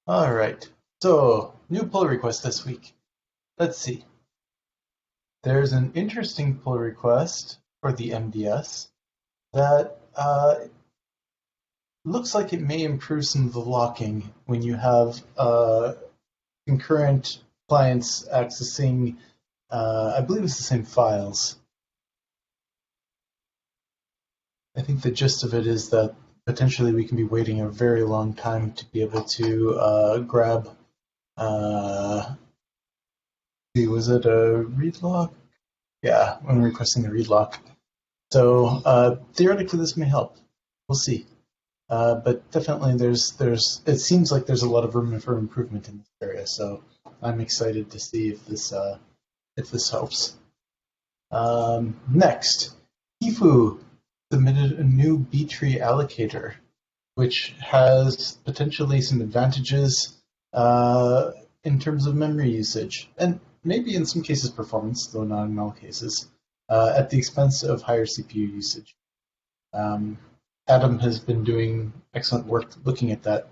All right. So, new pull request this week. Let's see. There's an interesting pull request for the MDS that looks like it may improve some of the locking when you have concurrent clients accessing, I believe it's the same files. I think the gist of it is that potentially we can be waiting a very long time to be able to grab. Was it a read lock? Yeah, when requesting a read lock. So theoretically, this may help. We'll see. But definitely, there's. It seems like there's a lot of room for improvement in this area. So I'm excited to see if this helps. Next, Kifu submitted a new B-tree allocator, which has potentially some advantages in terms of memory usage, and maybe in some cases performance, though not in all cases, at the expense of higher CPU usage. Um, Adam has been doing excellent work looking at that.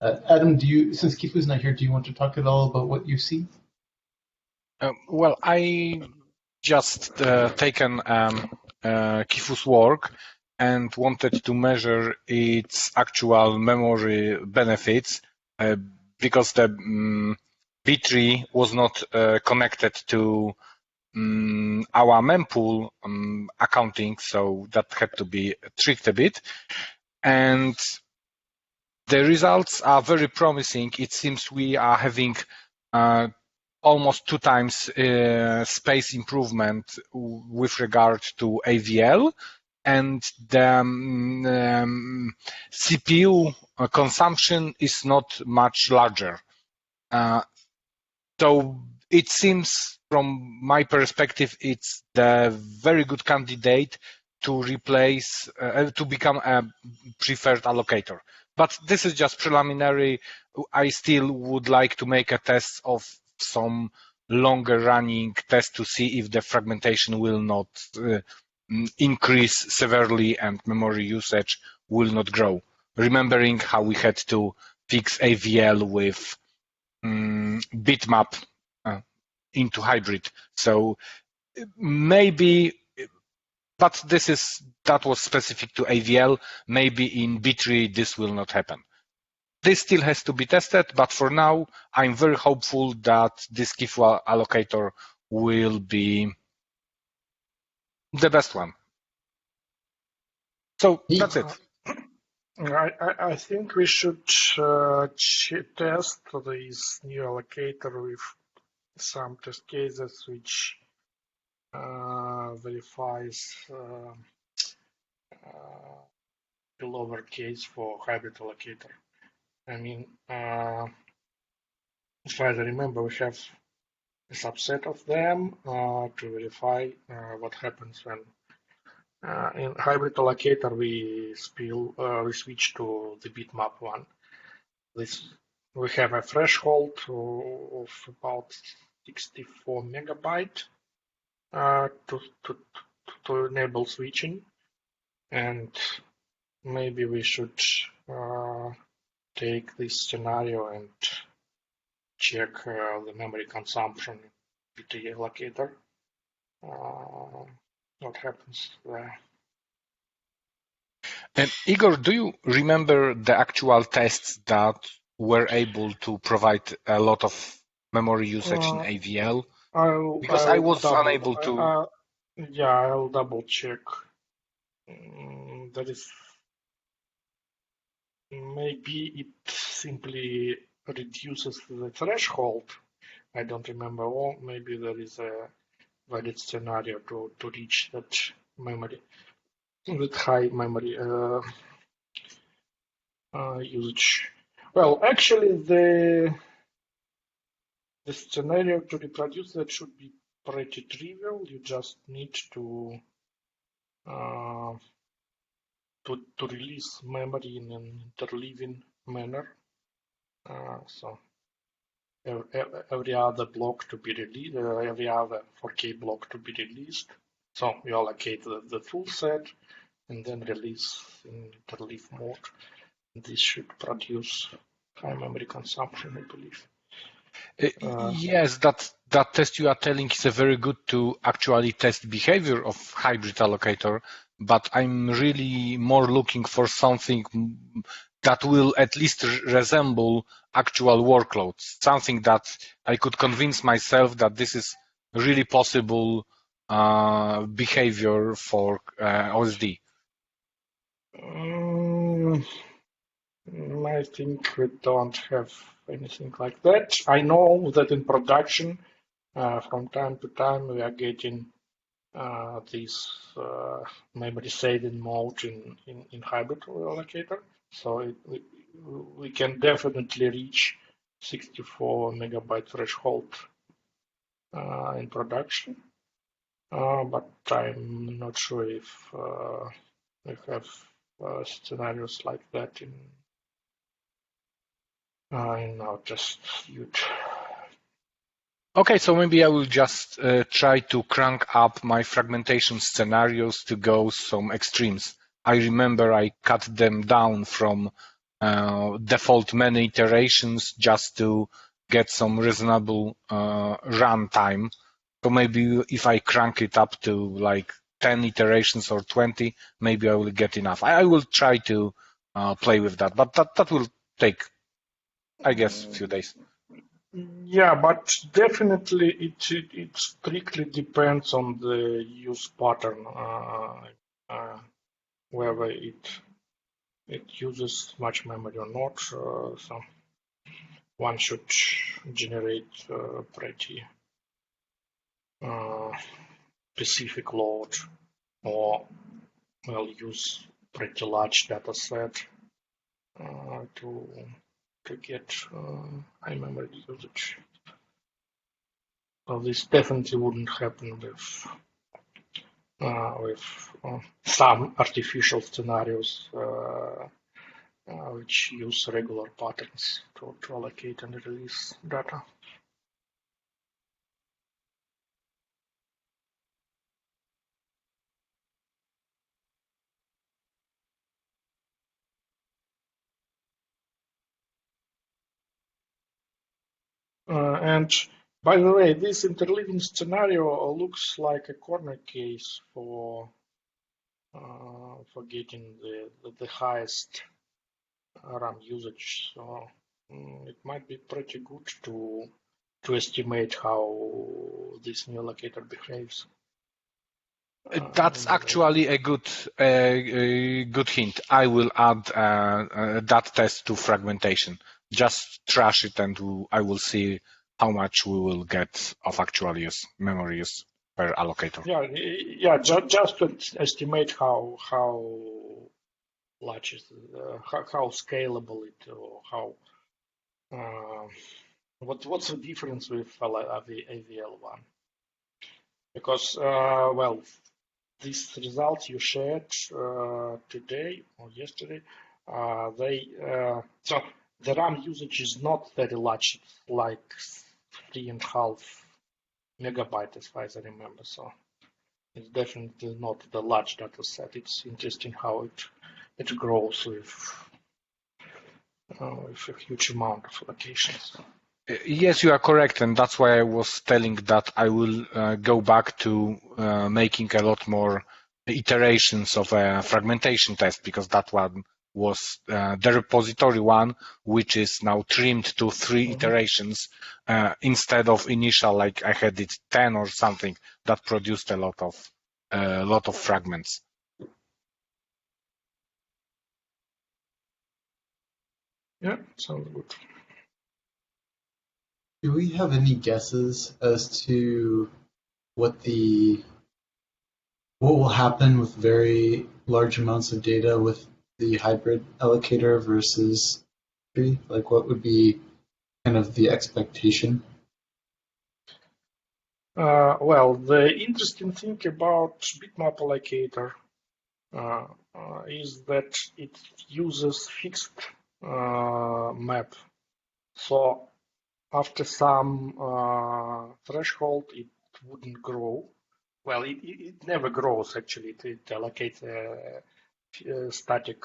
Adam, since Kifu's not here, do you want to talk at all about what you've seen? Well, I just taken Kifu's work and wanted to measure its actual memory benefits because the B-tree was not connected to our mempool accounting, so that had to be tricked a bit. And the results are very promising. It seems we are having almost 2 times space improvement with regard to AVL, and the CPU consumption is not much larger. So it seems, from my perspective, it's the very good candidate to replace, to become a preferred allocator. But this is just preliminary. I still would like to make a test of some longer running test to see if the fragmentation will not increase severely and memory usage will not grow. Remembering how we had to fix AVL with bitmap into hybrid. So maybe, but that was specific to AVL. Maybe in B-tree this will not happen. This still has to be tested, but for now, I'm very hopeful that this Kifu allocator will be the best one. So that's it. I think we should test this new allocator with some test cases which verifies the lower case for hybrid allocator. I mean, as far as I remember, we have a subset of them to verify what happens when in hybrid allocator we switch to the bitmap one. We have a threshold of about 64 megabyte to enable switching, and maybe we should take this scenario and check the memory consumption with the allocator. What happens there? And Igor, do you remember the actual tests that were able to provide a lot of memory usage in AVL? Because I was unable to. Yeah, I'll double check. That is, maybe it simply reduces the threshold. I don't remember. Or maybe there is a valid scenario to reach that memory, with high memory usage. Well, actually, the scenario to reproduce that should be pretty trivial. You just need to release memory in an interleaving manner. So every other block to be released, every other 4K block to be released. So you allocate the full set and then release in interleave mode. This should produce high memory consumption, I believe. Yes, that test you are telling is a very good to actually test behavior of hybrid allocator, but I'm really more looking for something that will at least resemble actual workloads, something that I could convince myself that this is really possible behavior for OSD. I think we don't have anything like that. I know that in production, from time to time, we are getting this memory saving mode in hybrid allocator. So we can definitely reach 64 megabyte threshold in production. But I'm not sure if we have scenarios like that in our test suite. Okay, so maybe I will just try to crank up my fragmentation scenarios to go some extremes. I remember I cut them down from default many iterations just to get some reasonable run time. So maybe if I crank it up to like 10 iterations or 20, maybe I will get enough. I will try to play with that, but that will take, I guess, a few days. Yeah, but definitely it strictly depends on the use pattern, whether it uses much memory or not. So one should generate pretty specific load, or well, use pretty large data set to get high memory usage. So this definitely wouldn't happen with some artificial scenarios which use regular patterns to allocate and release data. And by the way, this interleaving scenario looks like a corner case for getting the highest RAM usage. So it might be pretty good to estimate how this new allocator behaves. That's actually a good hint. I will add that test to fragmentation. Just trash it, and I will see how much we will get of actual use, memory use per allocator. Yeah. Just to estimate how large is how scalable it, or how what's the difference with AVL1? Because well, these results you shared today or yesterday, so the RAM usage is not very large. It's like 3.5 megabyte as far as I remember. So it's definitely not the large data set. It's interesting how it grows with a huge amount of locations. Yes, you are correct, and that's why I was telling that I will go back to making a lot more iterations of a fragmentation test, because that one was the repository one, which is now trimmed to 3 iterations instead of initial, like I had it 10 or something, that produced a lot of fragments. Yeah, sounds good. Do we have any guesses as to what will happen with very large amounts of data with the hybrid allocator versus tree? Like, what would be kind of the expectation? Well, the interesting thing about bitmap allocator is that it uses fixed map. So after some threshold, it wouldn't grow. Well, it never grows actually. It allocates a static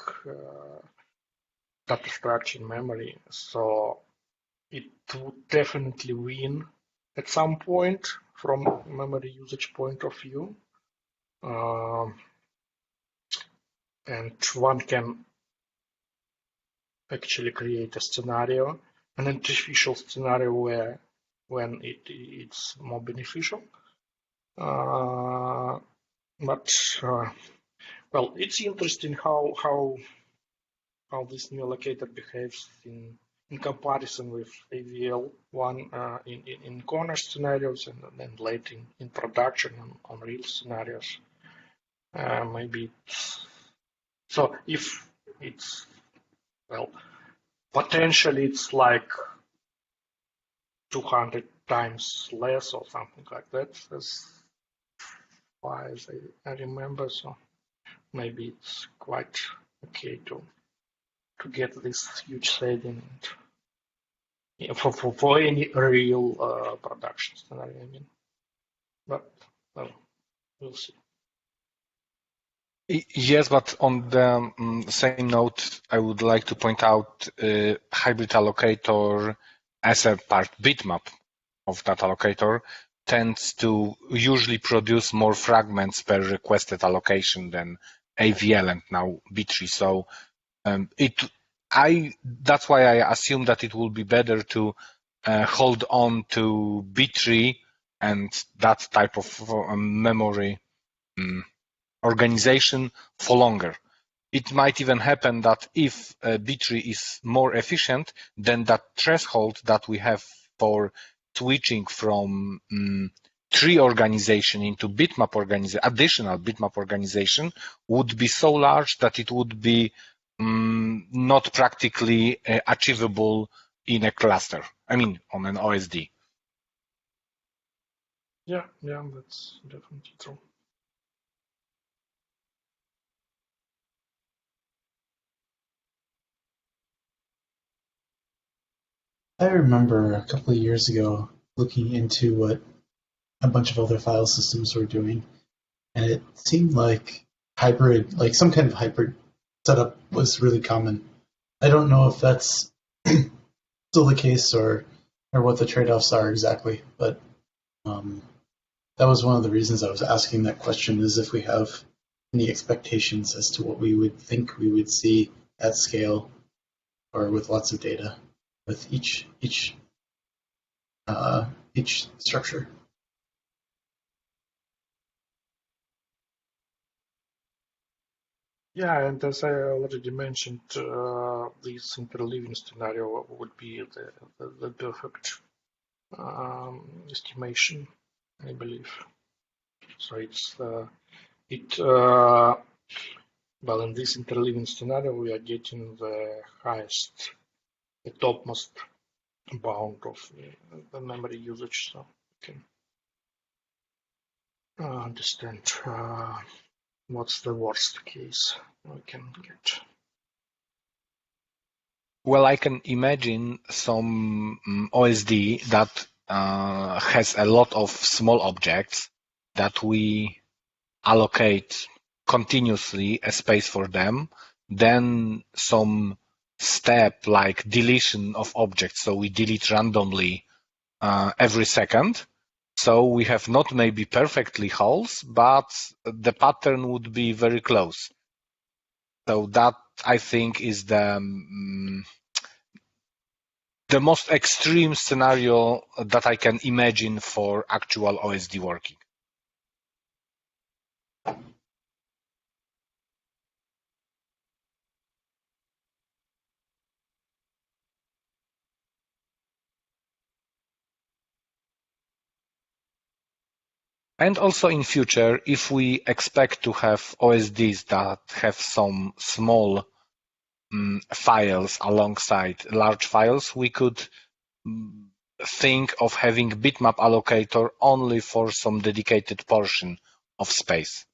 data structure in memory. So it would definitely win at some point from memory usage point of view. And one can actually create a scenario, an artificial scenario where when it's more beneficial. But well, it's interesting how this new allocator behaves in comparison with AVL one in corner scenarios and then later in production on real scenarios. Maybe so if it's well potentially it's like 200 times less or something like that as far as I remember. So maybe it's quite okay to get this huge saving for any real production scenario. I mean, but well, we'll see. Yes, but on the same note, I would like to point out hybrid allocator as a part bitmap of that allocator tends to usually produce more fragments per requested allocation than AVL and now B-tree. So that's why I assume that it will be better to hold on to B-tree and that type of memory organization for longer. It might even happen that if B-tree is more efficient, then that threshold that we have for switching from tree organization into bitmap organization, additional bitmap organization, would be so large that it would be not practically achievable in a cluster. I mean, on an OSD. Yeah, that's definitely true. I remember a couple of years ago looking into what a bunch of other file systems were doing, and it seemed like hybrid, like some kind of hybrid setup was really common. I don't know if that's still the case or what the trade-offs are exactly, but that was one of the reasons I was asking that question, is if we have any expectations as to what we would think we would see at scale or with lots of data with each structure. Yeah, and as I already mentioned, this interleaving scenario would be the perfect estimation, I believe. So it's well, in this interleaving scenario, we are getting the highest, the topmost bound of the memory usage, so we can understand what's the worst case we can get. Well, I can imagine some OSD that has a lot of small objects that we allocate continuously a space for them, then some step like deletion of objects. So we delete randomly every second. So we have not maybe perfectly holes, but the pattern would be very close. So that, I think, is the most extreme scenario that I can imagine for actual OSD working. And also in future, if we expect to have OSDs that have some small files alongside large files, we could think of having bitmap allocator only for some dedicated portion of space.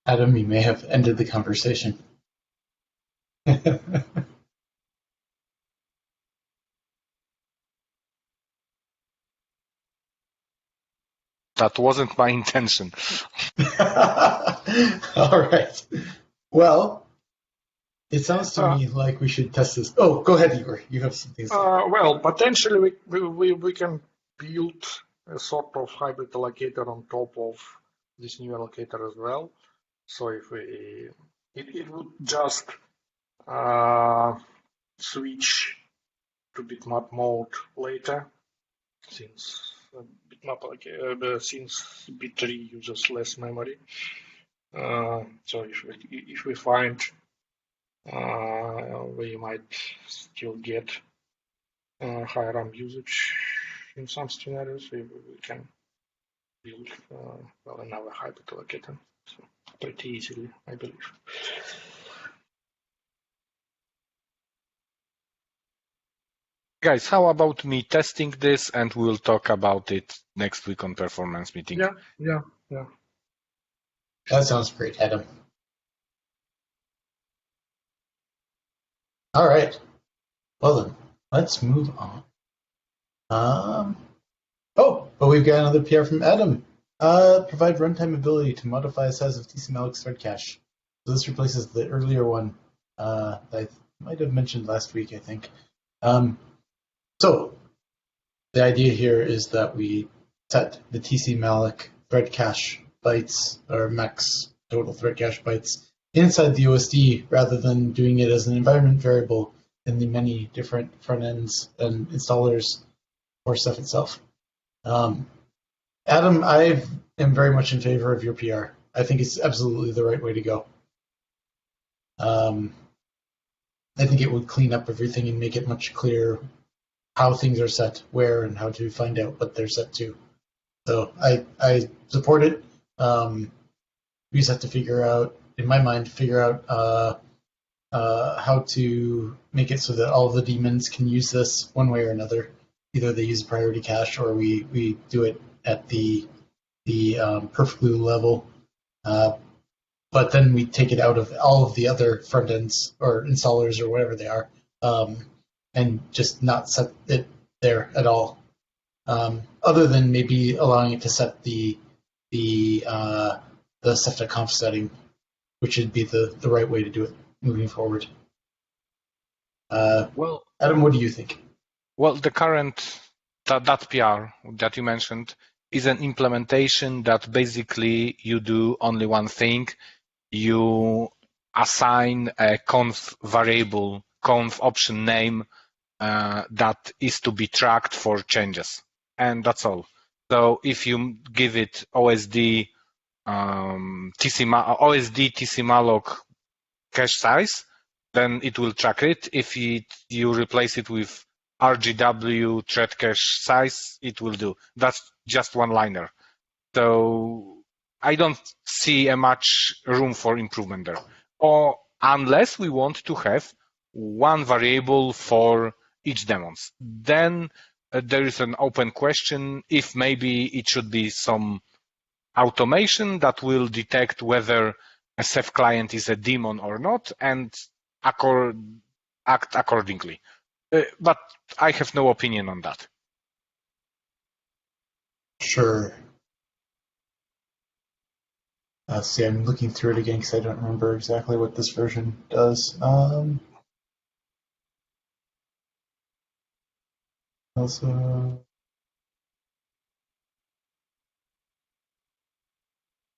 Adam, you may have ended the conversation. That wasn't my intention. All right. Well, it sounds to me like we should test this. Oh, go ahead, Igor. You have something to say. Well, potentially we can build a sort of hybrid allocator on top of this new allocator as well. So if it would just switch to bitmap mode later, since since bit3 uses less memory. So if we find we might still get higher RAM usage in some scenarios, we can build well another hybrid allocator. So pretty easily, I believe. Guys, how about me testing this and we'll talk about it next week on performance meeting? Yeah. That sounds great, Adam. All right. Well then, let's move on. But we've got another PR from Adam. Provide runtime ability to modify the size of TCMalix thread cache. So this replaces the earlier one that I might have mentioned last week, I think. So the idea here is that we set the TCMalix thread cache bytes, or max total thread cache bytes, inside the OSD rather than doing it as an environment variable in the many different front ends and installers for Ceph itself. Adam, I am very much in favor of your PR. I think it's absolutely the right way to go. I think it would clean up everything and make it much clearer how things are set, where, and how to find out what they're set to. So I support it. We just have to figure out, in my mind, how to make it so that all the daemons can use this one way or another. Either they use priority cache or we do it at the perf glue level. But then we take it out of all of the other front ends or installers or whatever they are, and just not set it there at all. Other than maybe allowing it to set the Ceph.conf setting, which would be the right way to do it moving forward. Well, Adam, what do you think? Well, the current that PR that you mentioned is an implementation that basically you do only one thing. You assign a conf variable, conf option name that is to be tracked for changes, and that's all. So if you give it OSD TCMalloc cache size, then it will track it. If you replace it with RGW thread cache size, it will do. That's just one liner. So I don't see a much room for improvement there. Or unless we want to have one variable for each daemons. Then there is an open question if maybe it should be some automation that will detect whether a Ceph client is a daemon or not and act accordingly. But I have no opinion on that. Sure. See, I'm looking through it again because I don't remember exactly what this version does. Also,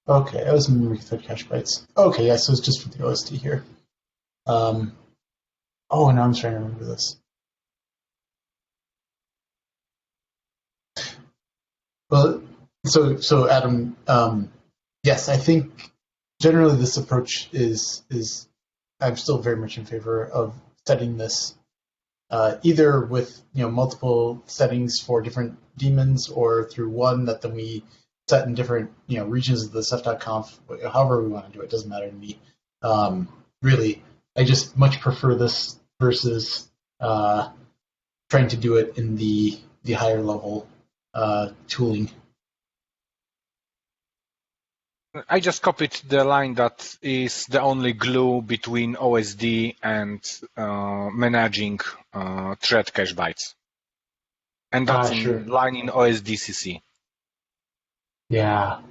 okay, I was memory thread cache bytes. Okay, yeah, so it's just for the OSD here. Oh, now I'm trying to remember this. Well, so Adam, yes, I think generally this approach is I'm still very much in favor of setting this either with multiple settings for different daemons or through one that then we set in different regions of the Ceph.conf, however we want to do it, doesn't matter to me. Really, I just much prefer this versus trying to do it in the higher level tooling. I just copied the line that is the only glue between OSD and managing thread cache bytes. And that's Sure. in line in OSDCC. Yeah.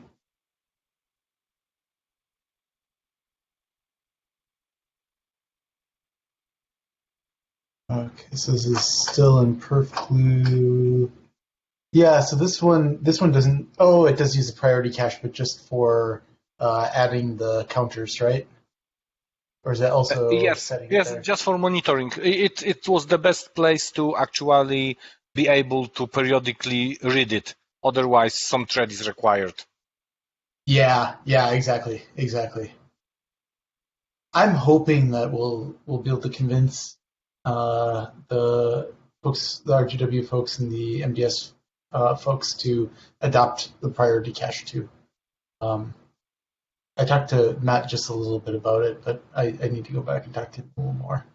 Okay, so this is still in perf glue. Yeah, so this one doesn't. Oh, it does use a priority cache, but just for adding the counters, right? Or is that also setting it Yes, there? just for monitoring. It was the best place to actually be able to periodically read it. Otherwise, some thread is required. Yeah, exactly. I'm hoping that we'll be able to convince the folks, the RGW folks, and the MDS folks to adopt the priority cache too. I talked to Matt just a little bit about it, but I need to go back and talk to him a little more.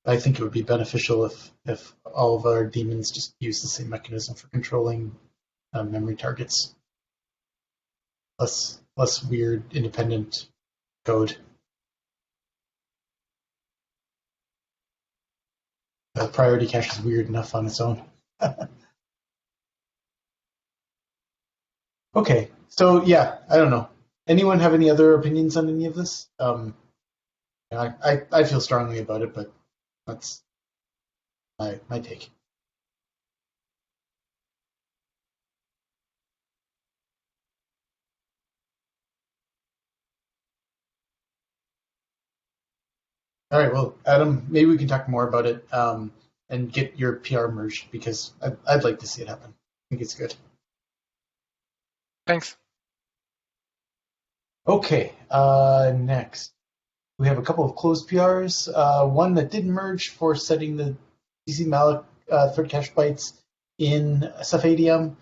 I think it would be beneficial if all of our daemons just use the same mechanism for controlling memory targets. Less weird independent code. Priority cache is weird enough on its own. Okay, so yeah, I don't know. Anyone have any other opinions on any of this? I feel strongly about it, but that's my take. All right, well, Adam, maybe we can talk more about it and get your PR merged because I'd like to see it happen. I think it's good. Thanks. Okay, next. We have a couple of closed PRs. One that did merge for setting the DC malloc thread cache bytes in Ceph ADM.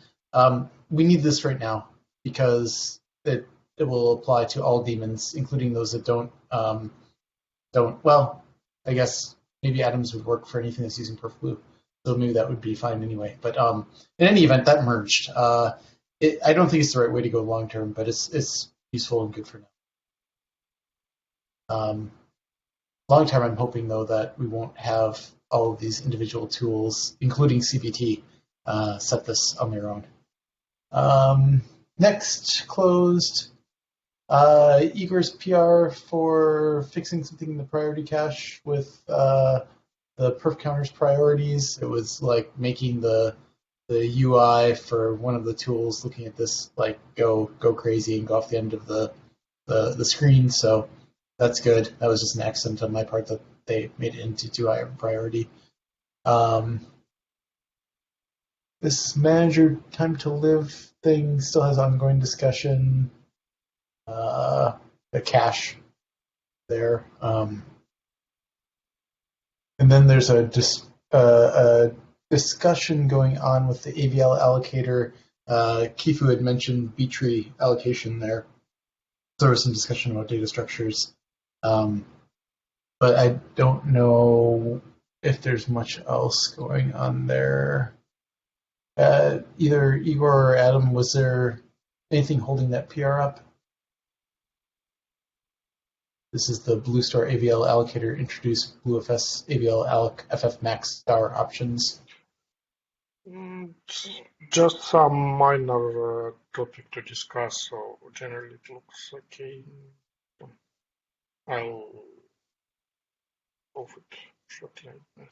We need this right now because it will apply to all daemons, including those that don't. Well, I guess maybe Atoms would work for anything that's using perfblue, so maybe that would be fine anyway. But in any event, that merged. I don't think it's the right way to go long term, but it's useful and good for now. Long term, I'm hoping though that we won't have all of these individual tools, including CBT, set this on their own. Next, closed. Igor's PR for fixing something in the priority cache with the perf counters priorities. It was like making the UI for one of the tools looking at this like go crazy and go off the end of the screen. So that's good. That was just an accident on my part that they made it into too high of a priority. This manager time to live thing still has ongoing discussion. The cache there. And then there's a discussion going on with the AVL allocator. Kifu had mentioned B-tree allocation there. So there was some discussion about data structures. But I don't know if there's much else going on there. Either Igor or Adam, was there anything holding that PR up? This is the BlueStar AVL allocator introduced BlueFS AVL alloc FF max star options. Just some minor topic to discuss, so generally it looks okay. I'll off it shortly, I think.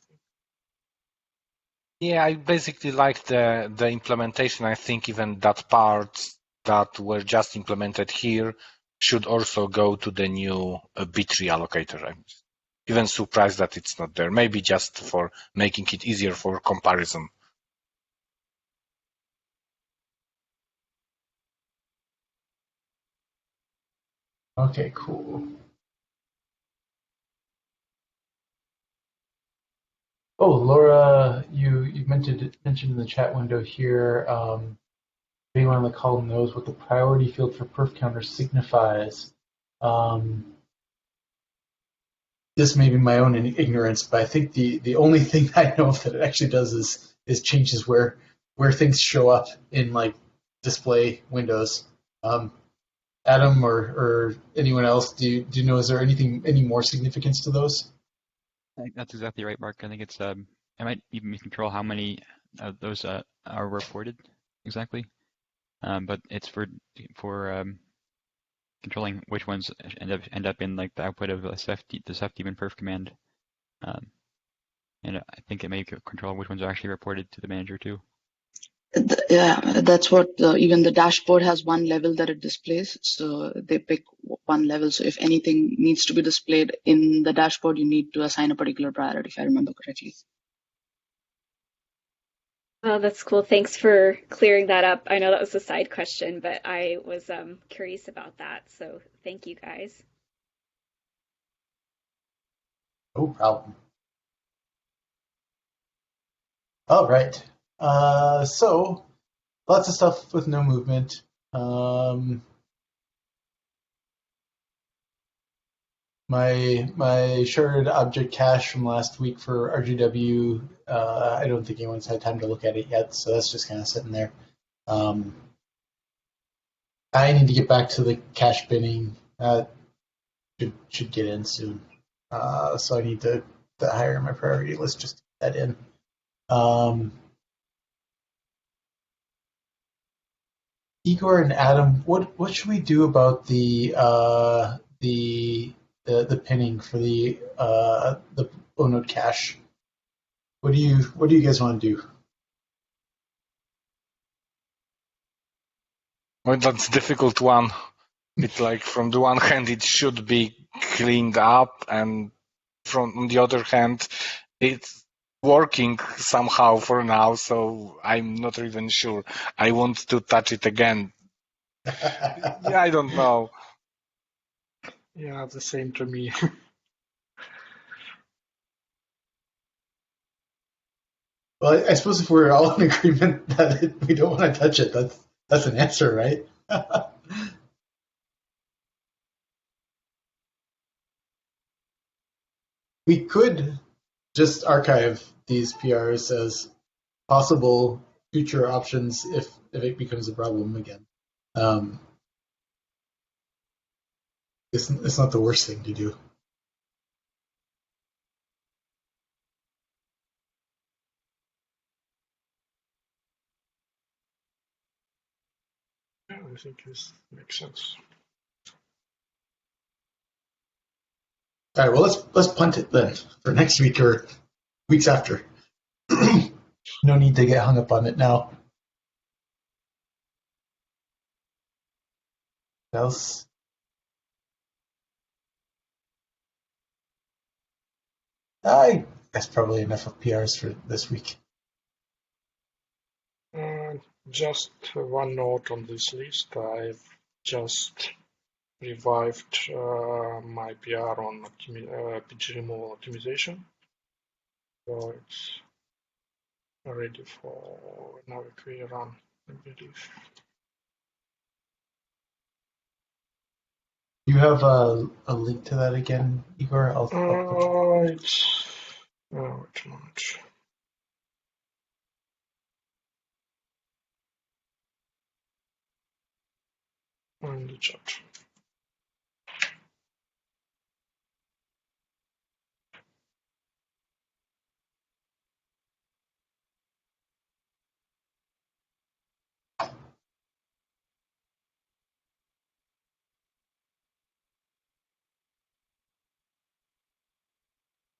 Yeah, I basically like the implementation. I think even that part that were just implemented here should also go to the new B-tree allocator. I'm even surprised that it's not there. Maybe just for making it easier for comparison. Okay, cool. Oh, Laura, you mentioned in the chat window here. Anyone on the call knows what the priority field for perf counter signifies. This may be my own ignorance, but I think the only thing I know that it actually does is changes where things show up in like display windows. Adam or anyone else, do you know, is there any more significance to those? I think that's exactly right, Mark. I think it's I might even control how many of those are reported exactly, but it's for controlling which ones end up in like the output of the Ceph daemon perf command, and I think it may control which ones are actually reported to the manager too. Yeah, that's what even the dashboard has one level that it displays. So they pick one level. So if anything needs to be displayed in the dashboard, you need to assign a particular priority, if I remember correctly. Oh, that's cool. Thanks for clearing that up. I know that was a side question, but I was curious about that. So thank you guys. No problem. All right. So lots of stuff with no movement. My shared object cache from last week for RGW, I don't think anyone's had time to look at it yet, so that's just kind of sitting there. I need to get back to the cache binning. Should get in soon. So I need to hire my priority list just to get that in. Igor and Adam, what should we do about the pinning for the Onode cache? What do you guys want to do? Well, that's a difficult one. It's like from the one hand it should be cleaned up, and from the other hand it's working somehow for now, so I'm not even sure. I want to touch it again. Yeah, I don't know. Yeah, the same to me. Well, I suppose if we're all in agreement that we don't want to touch it, that's an answer, right? We could just archive these PRs as possible future options if it becomes a problem again. It's not the worst thing to do. Yeah, I think this makes sense. All right, well let's punt it then for next week or weeks after. No need to get hung up on it now. What else? I guess probably enough of PRs for this week. Just one note on this list. I've just revived my PR on PG removal optimization. So it's ready for another query run, I believe. Do you have a link to that again, Igor? It's which much? In the chat.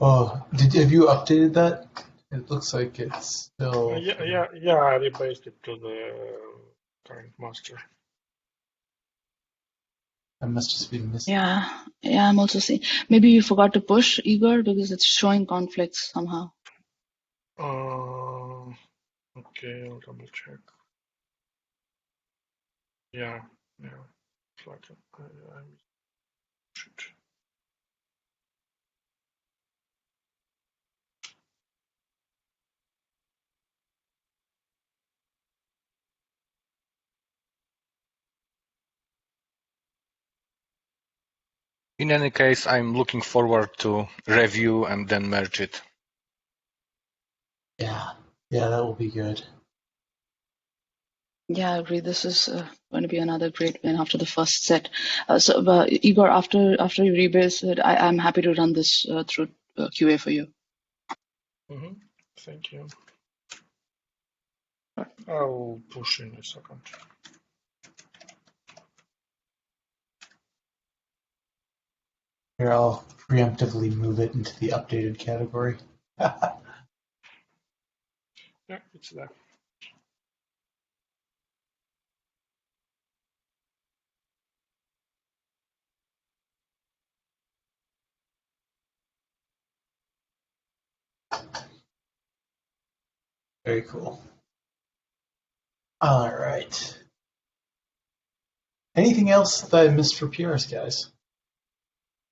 Oh, have you updated that? It looks like it's still. Yeah. I rebased it to the current master. I must just be missing. Yeah, I'm also seeing. Maybe you forgot to push Igor because it's showing conflicts somehow. Okay, I'll double check. Yeah. It's like I should. In any case, I'm looking forward to review and then merge it. Yeah, that will be good. Yeah, I agree. This is going to be another great win after the first set. Igor, after you rebase it, I'm happy to run this through QA for you. Mm-hmm. Thank you. I'll push in a second. Here, I'll preemptively move it into the updated category. Yeah, it's there. Very cool. All right. Anything else that I missed for PRs, guys?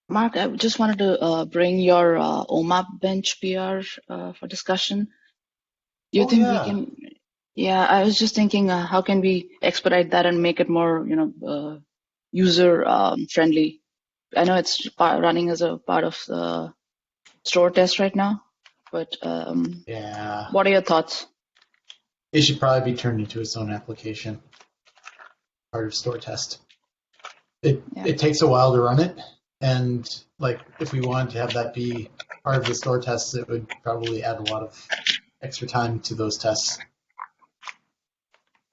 Mark, I just wanted to bring your OMAP bench PR for discussion. Do you think we can? Yeah, I was just thinking, how can we expedite that and make it more, user friendly? I know it's running as a part of the store test right now, but Yeah. what are your thoughts? It should probably be turned into its own application, part of store test. It takes a while to run it, and like if we wanted to have that be part of the store tests, it would probably add a lot of extra time to those tests.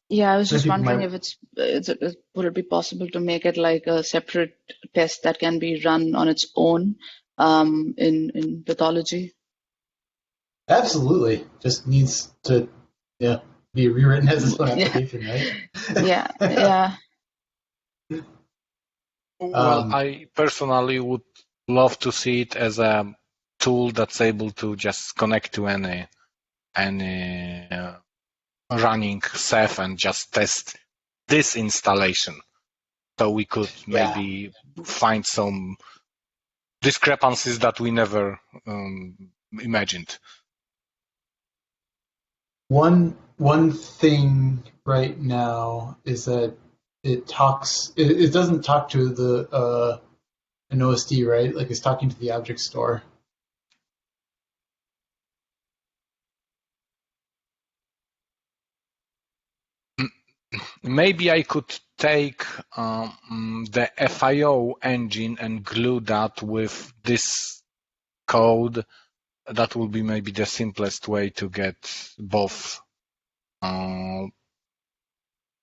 Yeah, I was Some just people wondering might- if would it be possible to make it like a separate test that can be run on its own in pathology? Absolutely, just needs to be rewritten as its own Yeah, application, right? yeah. Well, I personally would love to see it as a tool that's able to just connect to any running Ceph and just test this installation. So we could maybe find some discrepancies that we never imagined. One thing right now is that it doesn't talk to the an OSD, right? Like it's talking to the object store. Maybe I could take the FIO engine and glue that with this code. That will be maybe the simplest way to get both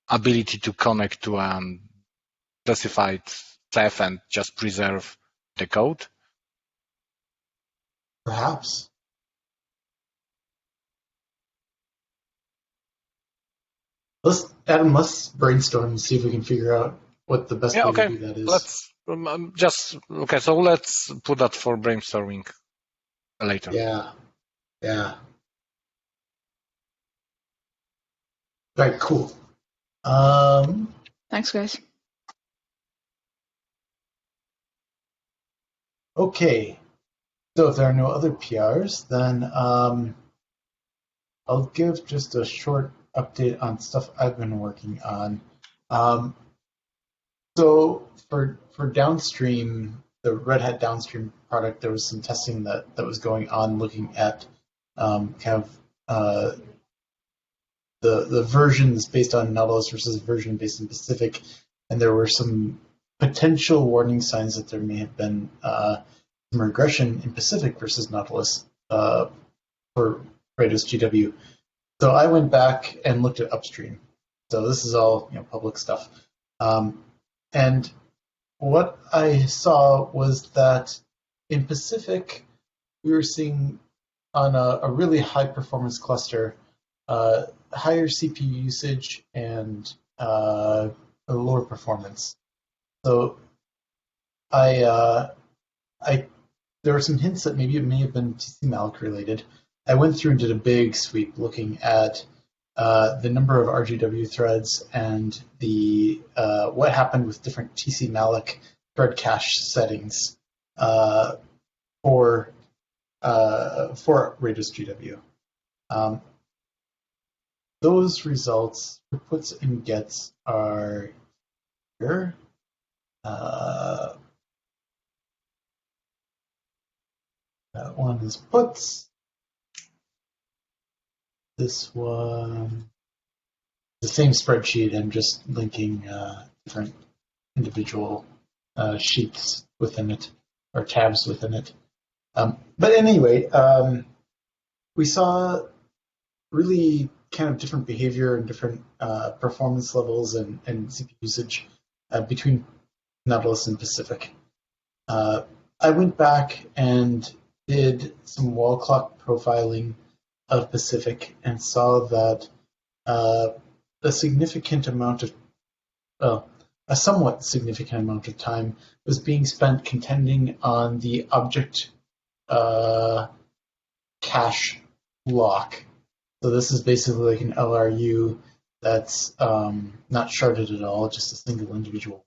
ability to connect to a specified Ceph and just preserve the code. Perhaps. Let's brainstorm and see if we can figure out what the best way to do that is. Let's so let's put that for brainstorming later. Yeah. Right, cool. Thanks, guys. Okay. So if there are no other PRs, then I'll give just a short update on stuff I've been working on. So for downstream, the Red Hat downstream product, there was some testing that was going on, looking at kind of the versions based on Nautilus versus version based on Pacific, and there were some potential warning signs that there may have been some regression in Pacific versus Nautilus for Rados GW. So I went back and looked at upstream. So this is all public stuff. And what I saw was that in Pacific, we were seeing on a really high performance cluster, higher CPU usage and a lower performance. So I there were some hints that maybe it may have been TC-malloc related. I went through and did a big sweep looking at the number of RGW threads and the what happened with different TC-malloc thread cache settings for Rados GW. Those results for puts and gets are here. That one is puts. This one the same spreadsheet. I'm just linking different individual sheets within it or tabs within it. But anyway, we saw really kind of different behavior and different performance levels and CPU usage between Nautilus and Pacific. I went back and did some wall clock profiling of Pacific and saw that a significant amount of, well, a somewhat significant amount of time was being spent contending on the object cache lock. So this is basically like an LRU that's not sharded at all, just a single individual.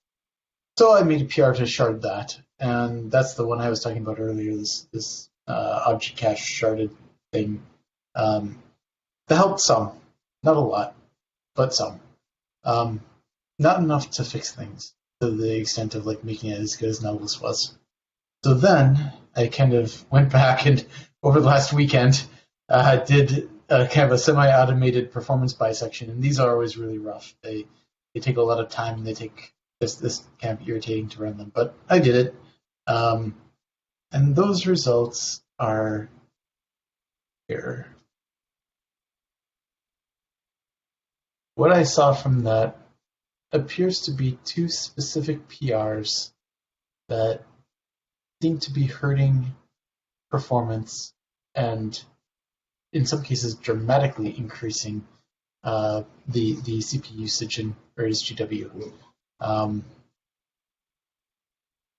So I made a PR to shard that, and that's the one I was talking about earlier, this object cache sharded thing. That helped some, not a lot, but some. Not enough to fix things to the extent of like making it as good as Nautilus was. So then I kind of went back and over the last weekend did kind of a semi-automated performance bisection, and these are always really rough. They take a lot of time, and they take this kind of irritating to run them, but I did it. And those results are here. What I saw from that appears to be two specific PRs that seem to be hurting performance and in some cases dramatically increasing the CPU usage in Redis GW.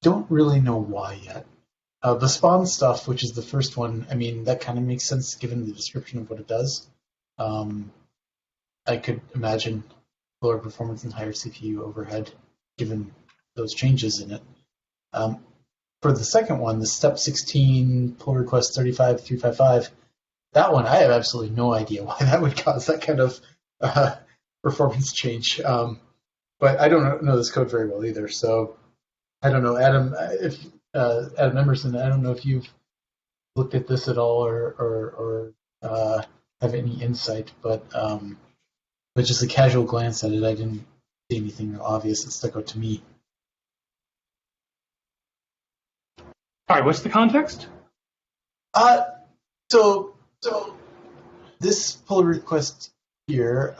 Don't really know why yet. The spawn stuff, which is the first one, I mean, that kind of makes sense given the description of what it does. I could imagine lower performance and higher CPU overhead given those changes in it. For the second one, the step 16 pull request 35355, that one I have absolutely no idea why that would cause that kind of performance change. But I don't know this code very well either, so I don't know, Adam. If Adam Emerson, I don't know if you've looked at this at all or have any insight, but just a casual glance at it, I didn't see anything obvious that stuck out to me. All right, what's the context? So this pull request here,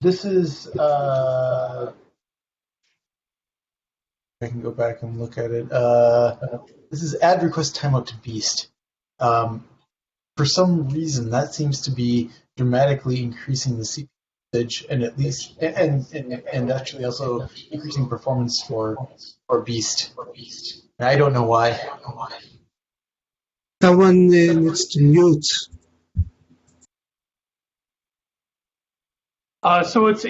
this is, I can go back and look at it. This is add request timeout to Beast. For some reason, that seems to be dramatically increasing the CPU usage and at least and actually also increasing performance for Beast. And I don't know why. Someone needs to mute. So it's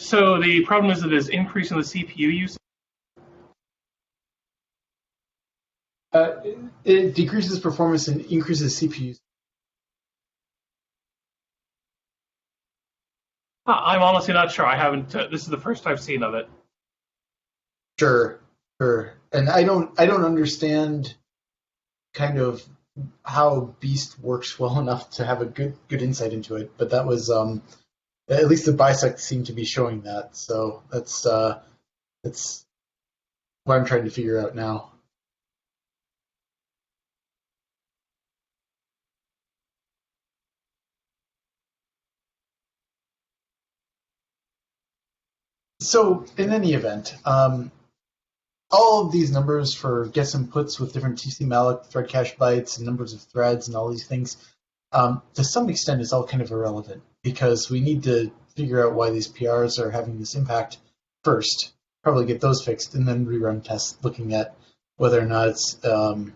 So the problem is that it's increasing the CPU use. It decreases performance and increases CPU. I'm honestly not sure. I haven't. This is the first I've seen of it. Sure. And I don't understand kind of how Beast works well enough to have a good insight into it. But that was at least the bisect seemed to be showing that. So that's what I'm trying to figure out now. So in any event, all of these numbers for guess and puts with different tcmalloc thread cache bytes and numbers of threads and all these things, to some extent is all kind of irrelevant because we need to figure out why these PRs are having this impact first, probably get those fixed, and then rerun tests looking at whether or not it's, the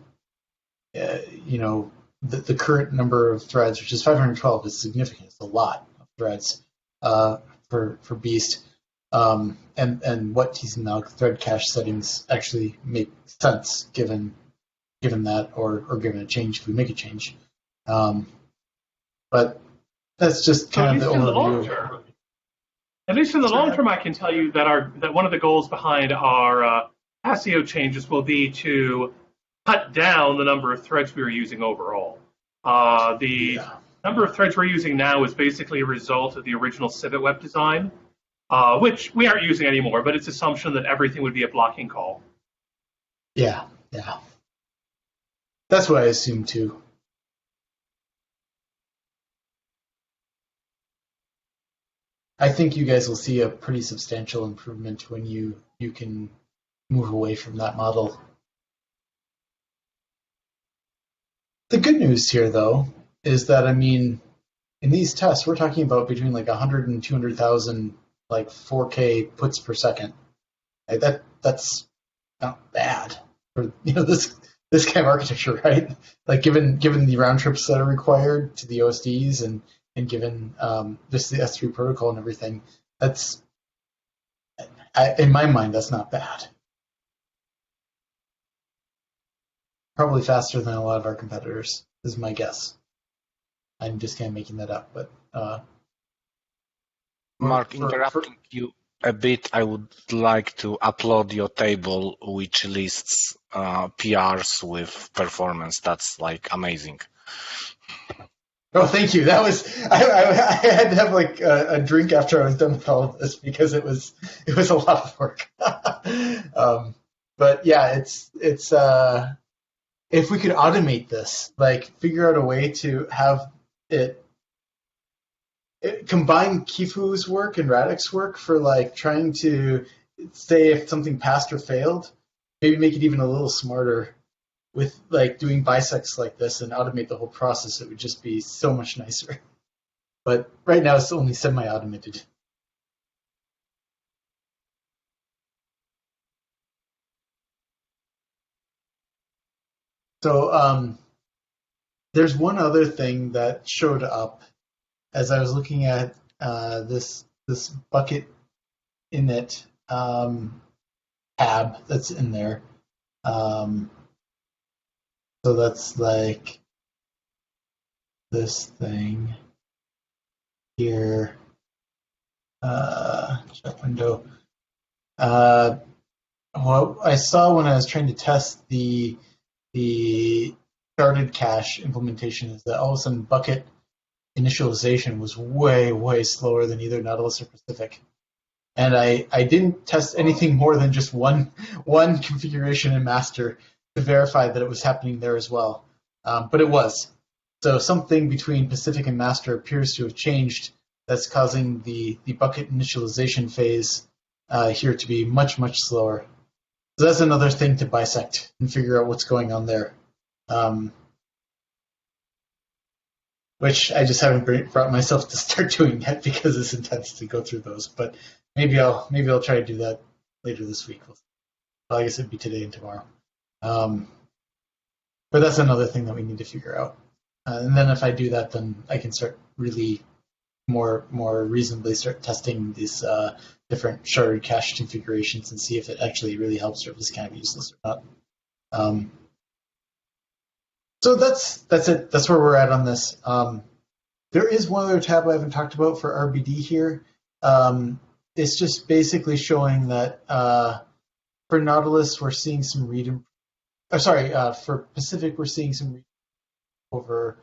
current number of threads, which is 512, is significant. It's a lot of threads for Beast. And what tcmalloc thread cache settings actually make sense given that or given a change if we make a change. But that's just kind of the overview. At least in the long term, I can tell you that one of the goals behind our ASIO changes will be to cut down the number of threads we are using overall. The number of threads we're using now is basically a result of the original Civet web design, which we aren't using anymore, but it's assumption that everything would be a blocking call. Yeah. That's what I assumed too. I think you guys will see a pretty substantial improvement when you can move away from that model. The good news here, though, is that, I mean, in these tests, we're talking about between like 100 and 200,000 like 4K puts per second. Like that's not bad for this kind of architecture, right? Like given the round trips that are required to the OSDs and given just the S3 protocol and everything, that's in my mind that's not bad. Probably faster than a lot of our competitors is my guess. I'm just kind of making that up, but Mark, interrupting you a bit, I would like to upload your table which lists PRs with performance. That's like amazing. Oh, thank you. That was I had to have like a drink after I was done with all of this because it was a lot of work. But yeah, it's if we could automate this, like figure out a way to have it combine Kifu's work and Radek's work for like trying to say if something passed or failed, maybe make it even a little smarter with like doing bisects like this and automate the whole process, it would just be so much nicer. But right now it's only semi-automated. So there's one other thing that showed up as I was looking at this bucket init tab that's in there. So that's like this thing here. Check window. What I saw when I was trying to test the started cache implementation is that all of a sudden bucket initialization was way slower than either Nautilus or Pacific. And I didn't test anything more than just one configuration in master to verify that it was happening there as well. But it was. So something between Pacific and master appears to have changed that's causing the bucket initialization phase here to be much slower. So that's another thing to bisect and figure out what's going on there. Which I just haven't brought myself to start doing yet because it's intense to go through those. But maybe I'll try to do that later this week. Well, I guess it'd be today and tomorrow. But that's another thing that we need to figure out. And then if I do that, then I can start really more reasonably start testing these different sharded cache configurations and see if it actually really helps or if it's kind of useless or not. So that's it. That's where we're at on this. There is one other tab I haven't talked about for RBD here. It's just basically showing that for Nautilus we're seeing some read. For Pacific we're seeing some read over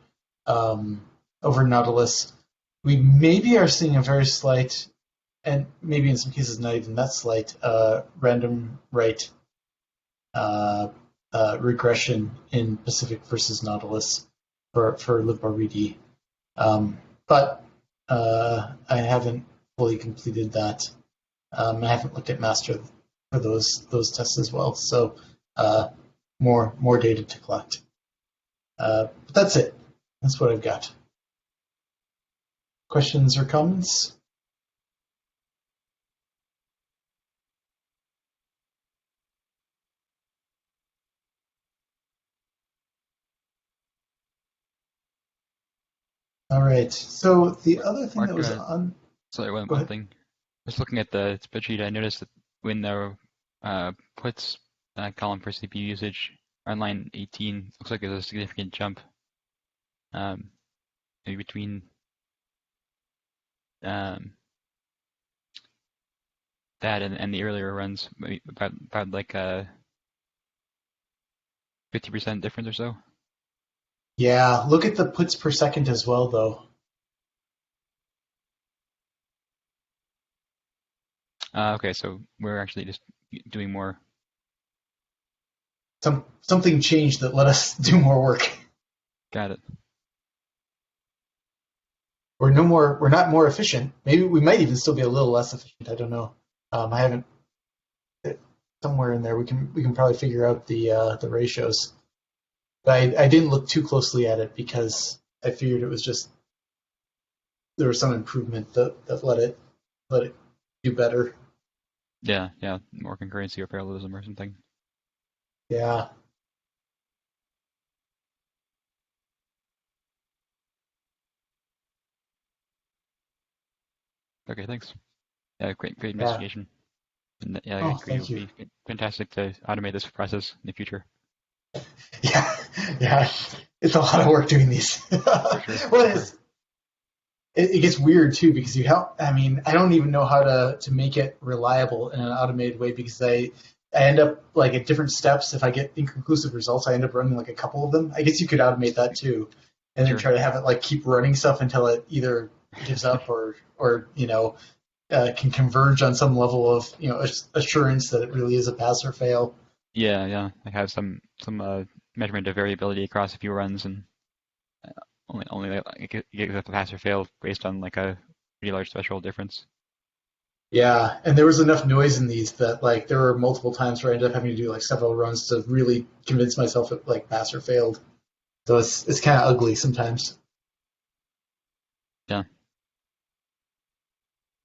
Nautilus. We maybe are seeing a very slight, and maybe in some cases not even that slight, random write regression in Pacific versus Nautilus for libRBD. But I haven't fully completed that. I haven't looked at master for those tests as well. So more data to collect. But that's it. That's what I've got. Questions or comments? All right. So the other thing Mark, that was on. Sorry, one thing. Just looking at the spreadsheet, I noticed that when the puts column for CPU usage on line 18, looks like there's a significant jump. Maybe between that and the earlier runs, maybe about like a 50% difference or so. Yeah, look at the puts per second as well, though. Okay, so we're actually just doing more. Something changed that let us do more work. Got it. We're not more efficient. Maybe we might even still be a little less efficient. I don't know. I haven't somewhere in there. We can probably figure out the ratios. But I didn't look too closely at it because I figured it was just there was some improvement that let it do better. Yeah, more concurrency or parallelism or something. Yeah. Okay, thanks. Yeah, great Yeah. investigation. And I Oh, agree. It thank would you. be fantastic to automate this process in the future. Yeah. It's a lot of work doing these. For sure. Well, it gets weird too because I don't even know how to make it reliable in an automated way because I end up like at different steps. If I get inconclusive results, I end up running like a couple of them. I guess you could automate that too, and then Sure. try to have it like keep running stuff until it either gives up or can converge on some level of assurance that it really is a pass or fail. Yeah. I have some measurement of variability across a few runs, and only it gives a pass or fail based on like a pretty large threshold difference. Yeah, and there was enough noise in these that like there were multiple times where I ended up having to do like several runs to really convince myself it like passed or failed. So it's kind of ugly sometimes. Yeah.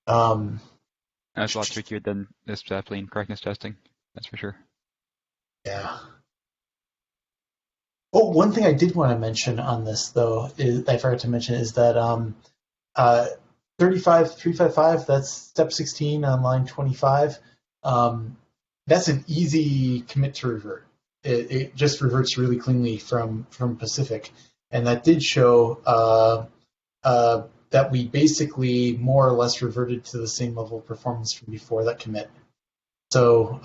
That's a lot trickier than this plain correctness testing. That's for sure. Yeah. Oh, one thing I did want to mention on this though is I forgot to mention is that 35355, that's step 16 on line 25. That's an easy commit to revert. It just reverts really cleanly from Pacific, and that did show that we basically more or less reverted to the same level of performance from before that commit. So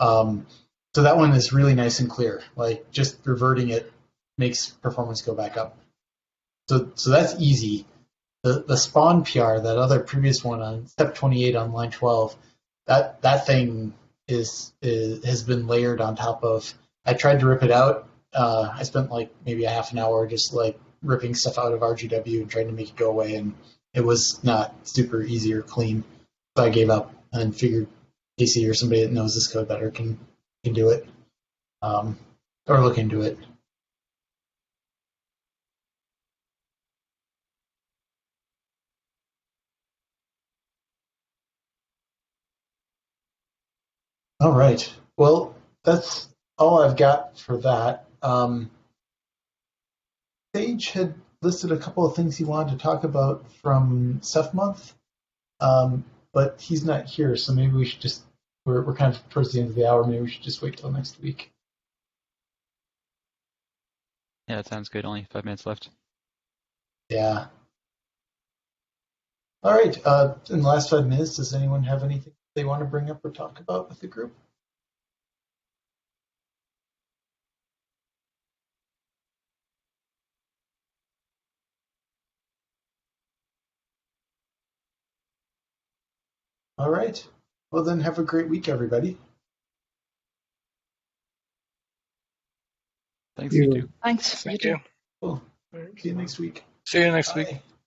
that one is really nice and clear. Like just reverting it makes performance go back up. So that's easy. The spawn PR, that other previous one on step 28 on line 12, that thing has been layered on top of. I tried to rip it out. I spent like maybe a half an hour just like ripping stuff out of RGW and trying to make it go away, and it was not super easy or clean. So I gave up and figured Casey or somebody that knows this code better can do it, or look into it. All right. Well, that's all I've got for that. Sage had listed a couple of things he wanted to talk about from Ceph Month, but he's not here, so maybe we should just, we're kind of towards the end of the hour, maybe we should just wait till next week. Yeah, that sounds good. Only 5 minutes left. Yeah. All right. In the last 5 minutes, does anyone have anything they want to bring up or talk about with the group? All right. Well, then have a great week, everybody. Thanks, you too. Thanks. Thank you. Cool. See you next week. See you next week. Bye.